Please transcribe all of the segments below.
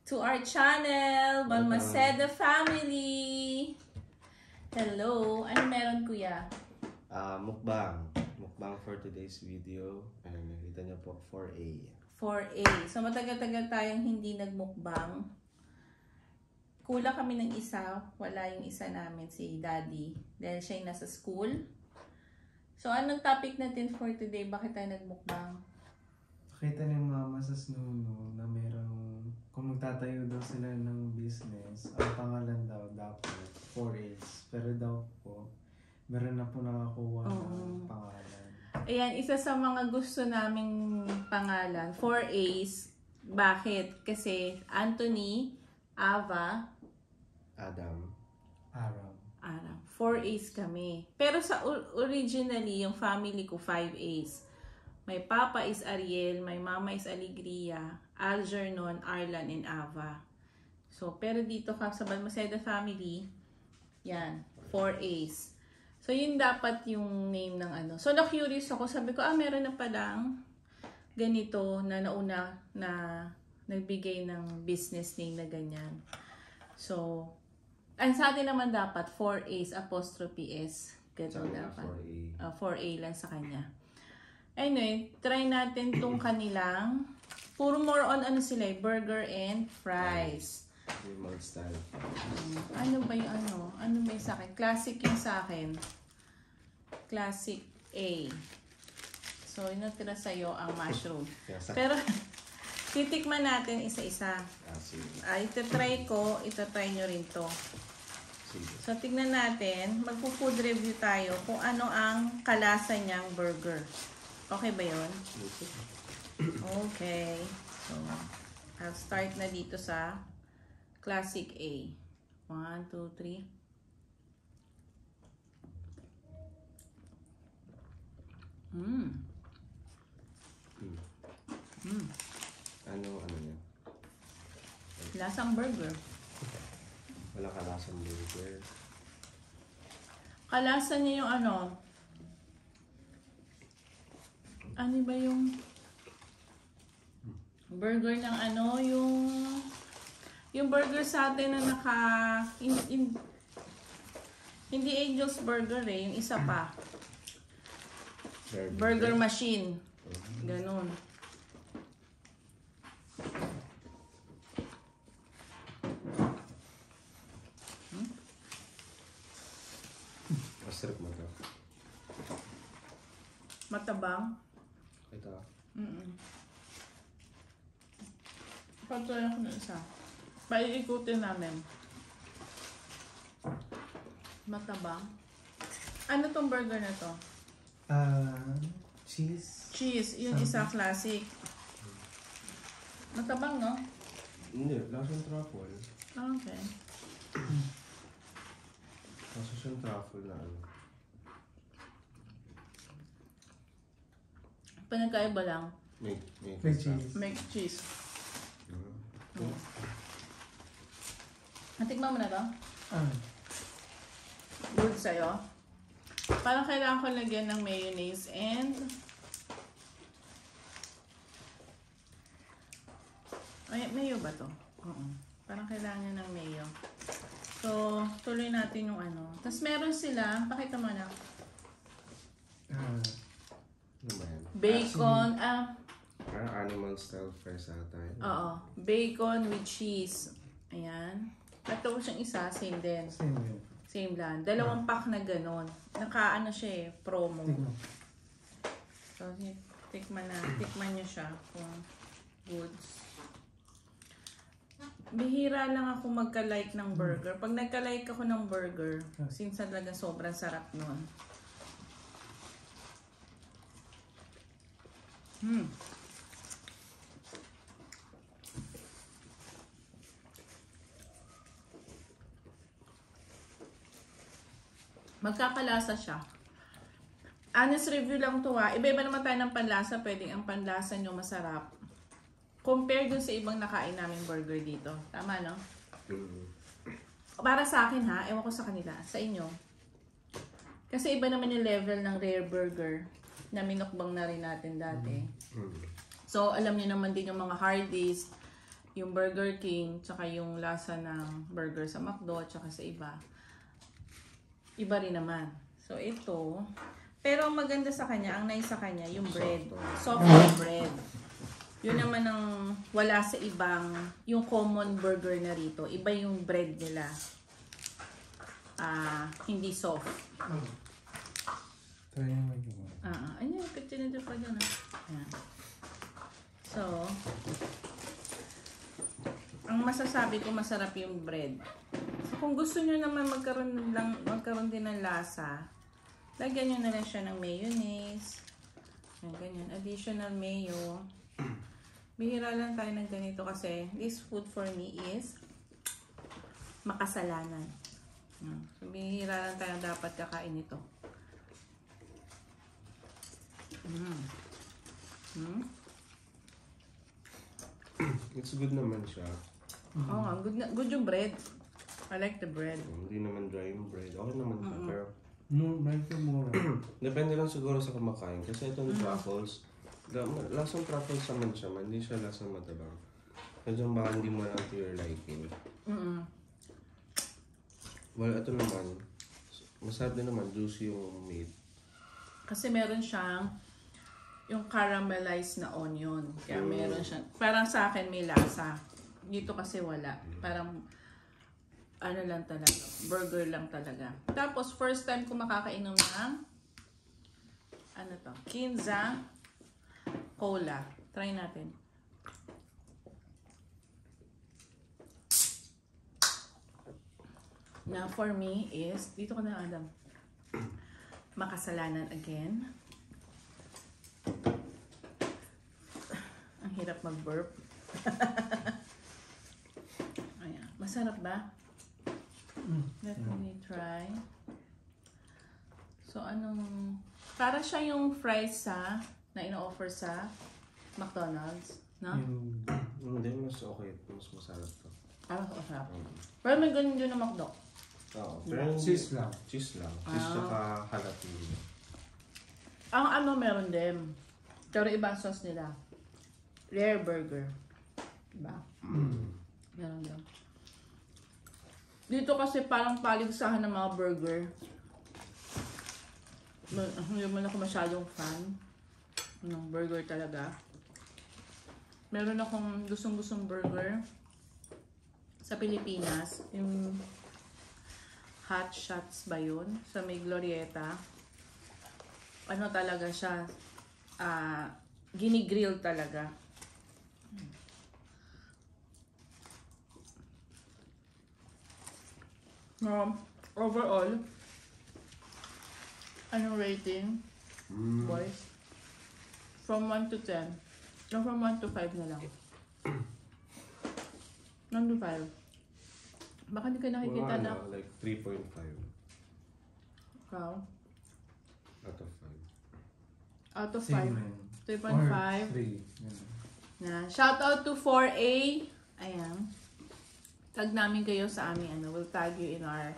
to our channel, Balmaceda family. Hello, ano meron kuya? Mukbang for today's video. Ayun, nakita niyo po, 4A. 4A. So matagal-tagal tayong hindi nagmukbang. Kulang kami ng isa, wala yung isa namin, si Daddy, dahil siya yung nasa school. So anong topic natin for today? Bakit tayo nagmukbang? Nakita ni Mama sa Snuno na merong, kung magtatayo daw sila ng business, ang pangalan daw dapat 4A's. Pero daw po, meron na po nakakuha ng pangalan. Ayan, isa sa mga gusto naming pangalan, 4A's. Bakit? Kasi Anthony, Ava, Aram. 4A's kami. Pero sa originally, yung family ko, 5A's. My papa is Ariel, my mama is Alegria, Algernon, Arlan, and Ava. So, pero dito sa Balmaceda family, yan, 4A's. So, yun dapat yung name ng ano. So, na-curious ako. Sabi ko, meron na palang ganito na nauna na nagbigay ng business name na ganyan. So, ang sa atin naman dapat 4A's apostrophe S. Ganito dapat. 4A lang sa kanya. Anyway, try natin tong kanilang, puro more on ano sila, burger and fries. Remote style. Ano ba yung ano? Ano ba yung sa akin? Classic yung sa akin. Classic A. So, yung natira sa'yo ang mushroom. Pero, titikman natin isa-isa. Itatry ko, itatry nyo rin to. So, tignan natin. Magpo-food review tayo kung ano ang kalasa niyang burger. Okay ba yun? Okay. So, I'll start na dito sa Classic A. 1, 2, 3. Ano niya? Lasang burger. Wala ka lasang burger. Kalasa niya yung ano ba yung burger ng ano, yung burger sa atin na hindi Angel's Burger yung isa pa. Burger machine. Ganun. Masarap mo to. Matabang. Ito. Patuloy ako ng isa. Paiikutin namin. Matabang. Ano tong burger na to? Cheese. Cheese. Yung isa classic. Matabang, no? Hindi, lasang truffle. Okay. Kaso siyang truffle na ano. Panagkaiba lang. May cheese. Make cheese. Natikman mo na to? Good sa'yo. Parang kailangan ko lagyan ng mayonnaise and mayo ba to? Oo. Parang kailangan ng mayo. So, tuloy natin yung ano. Tapos meron sila, pakita mo na. Bacon, animal style fries ata yun. oo. Bacon with cheese. Ayan. At tapos yung isa, same din. Same lang. 2 pack na ganon. Naka-ano siya promo. So, tikman nyo siya kung goods. Bihira lang ako magka-like ng burger. Pag nagka-like ako ng burger, since talaga sobrang sarap nun. Magkakalasa siya. Honest review lang to ha. Iba-iba naman tayo ng panlasa. Pwedeng ang panlasa nyo masarap. Compare dun sa ibang nakain namin burger dito. Tama, no? Para sa akin ha, ewan ko sa kanila. Sa inyo. Kasi iba naman yung level ng rare burger na minukbang na rin natin dati. So, alam niyo naman din yung mga Hardee's, yung Burger King, tsaka yung lasa ng burger sa McDo, tsaka sa iba, iba rin naman. So, ito. Pero ang maganda sa kanya, ang nice sa kanya, yung bread. Soft yung bread. Yun naman ang wala sa ibang, yung common burger na rito. Iba yung bread nila. Hindi soft. Try mo yun. Ayan, kachinito pa dyan. Ayan. So, ang masasabi ko, masarap yung bread. So, kung gusto nyo naman magkaroon din ng lasa, lagyan nyo na lang siya ng mayonnaise. Ayan, ganyan. Additional mayo. Bihira lang tayo ng ganito kasi this food for me is makasalanan. So, bihira lang tayo dapat kakain nito. It's good naman siya. Oo nga, good yung bread. I like the bread. Hindi naman dry yung bread. Okay naman siya. Pero Medyo mura. depende lang siguro sa kumakain. Kasi itong truffles, lasang truffles naman siya. Hindi siya lasang matabang. Medyo baka hindi mo lang to your liking. Well, ito naman, masarap din naman, juicy yung meat. Kasi meron siyang yung caramelized na onion. Kaya meron siyang, parang sa akin may lasa. Dito kasi wala. Parang, ano lang talaga, burger lang talaga. Tapos, first time ko makakainom ng, ano to, Kinza Cola. Try natin. Na for me is, dito ko na Adam, makasalanan again. Ang hirap mag-burp. Ayan. Masarap ba? Let me try. So, anong... Para siya yung fries na ino-offer sa McDonald's. No? Hindi, mas okay. Mas masarap to. Mas masarap. Pero may ganun din na McDo. Oo. Pero Cheese lang. Cheese lang. Cheese tsaka jalapeno. Ang ano meron din. Pero iba ang sauce nila. Rare burger. Diba? Meron din. Dito kasi parang paligsahan ng mga burger. Hindi man ako masyadong fan ng burger talaga. Meron akong gustong burger sa Pilipinas. Yung Hot Shots ba yun? Sa may Glorieta. Ano talaga siya? Ginigrill talaga. Overall, anong rating? Boys? From 1 to 10. No, from 1 to 5 na lang. 1 to 5. Baka hindi ka nakikita Wala, na. like 3.5 Wow. out of 5. Out of 5. Same man. 3.5. 3. Na. Shout out to 4A. Ayan. Tag namin kayo sa aming ano. We'll tag you in our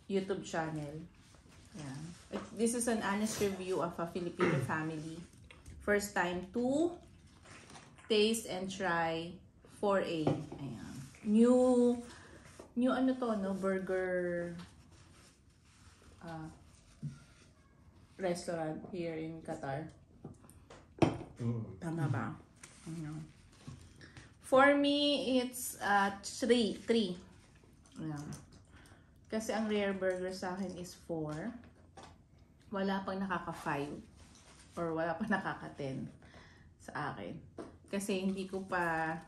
YouTube channel. Ayan. This is an honest review of a Filipino family. First time to taste and try 4A. Ayan. New ano to, no? Burger restaurant here in Qatar. Tama ba? For me, it's 3. Ayan. Kasi ang rare burger sa akin is 4. Wala pang nakaka-5 or wala pang nakaka-10 sa akin. Kasi hindi ko pa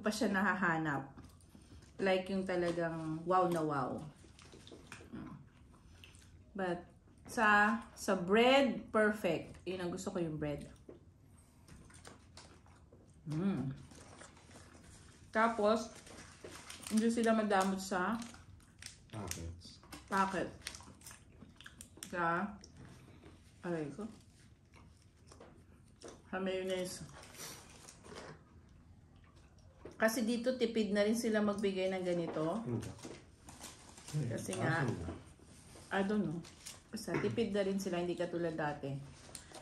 siya nahahanap. Like yung talagang wow na wow. But sa bread, perfect. Yun ang gusto ko, yung bread. Tapos, hindi sila madamot sa packet. Sa mayonnaise. Kasi dito tipid na rin sila magbigay ng ganito. Kasi nga, I don't know. Basta tipid na rin sila, hindi katulad dati.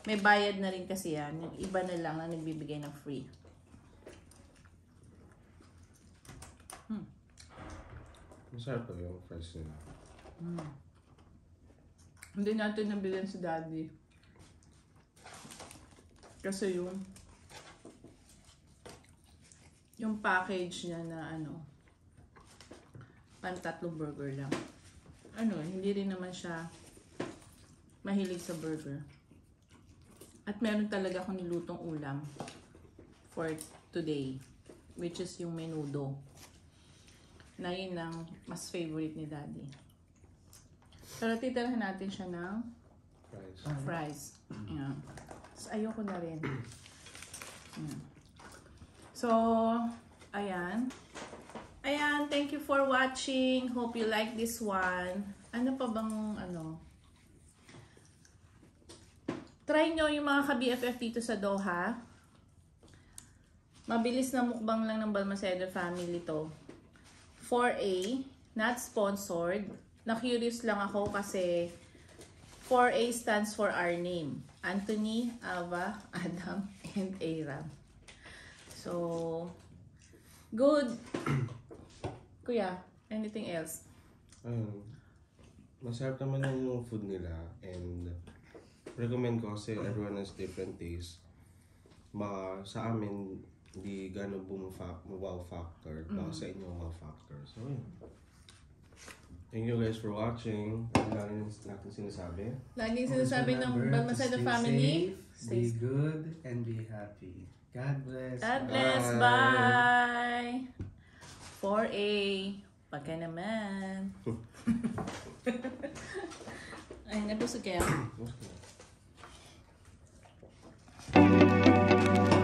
May bayad na rin kasi yan. Yung iba na lang na nagbibigay ng free. Masarap pa yung fries nila. Hindi natin nabilin si Daddy. Kasi yung package niya na pan-tatlong burger lang. Hindi rin naman siya mahilig sa burger. At meron talaga akong nilutong ulam for today, which is yung menudo. Na yun ang mas favorite ni Daddy. Pero titirahan natin siya ng fries. Ayan. So, ayoko na rin. Ayan. So, ayan. Ayan, thank you for watching. Hope you like this one. Ano pa bang Try nyo yung mga ka-BFF dito sa Doha. Mabilis na mukbang lang ng Balmaceda family to. 4A, not sponsored. Na-curious lang ako kasi 4A stands for our name. Anthony, Ava, Adam, and Aram. So, good. Kuya, anything else? Ayun. Masarap naman yung food nila and recommend ko kasi everyone has different taste. Baka sa amin, hindi gano'n wow factor. Baka sa inyo wow factor. So, yun. Thank you guys for watching. Ano natin sinasabi? Laging sinasabi ng Balmaceda family. Stay good and be happy. God bless. God bless. Bye. 4A. Pagka naman. Ay, nabusog kayo. Okay.